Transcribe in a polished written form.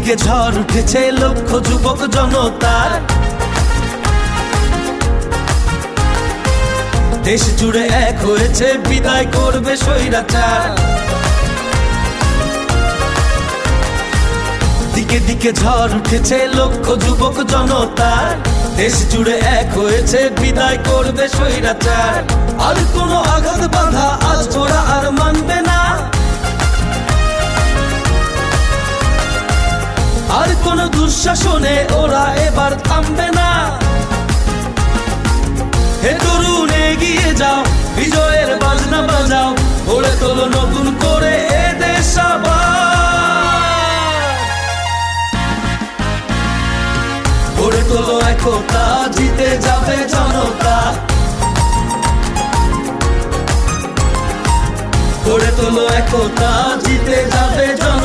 দিকে ঝড় উঠেছে লক্ষ যুবক জনতার। দেশ জুড়ে এক হয়েছে, বিদায় করবে স্বৈরাচার। দিকে দিকে ঝড় উঠেছে লক্ষ যুবক জনতার। দেশ জুড়ে এক হয়েছে, বিদায় করবে স্বৈরাচার। আর কোনো আঘাত বাধা আজ ওরা আর মানবে না, আর কোনো দুঃশাসনে ওরা এবার থামবে না। হে তরুণ এগিয়ে যাও, বিজয়ের বাজনা বাজাও, গড়ে তোলো নতুন করে এ দেশ আবার। গড়ে তোলো একতা, জিতে যাবে জনতা। গড়ে তোলো একতা, জিতে যাবে জনতা।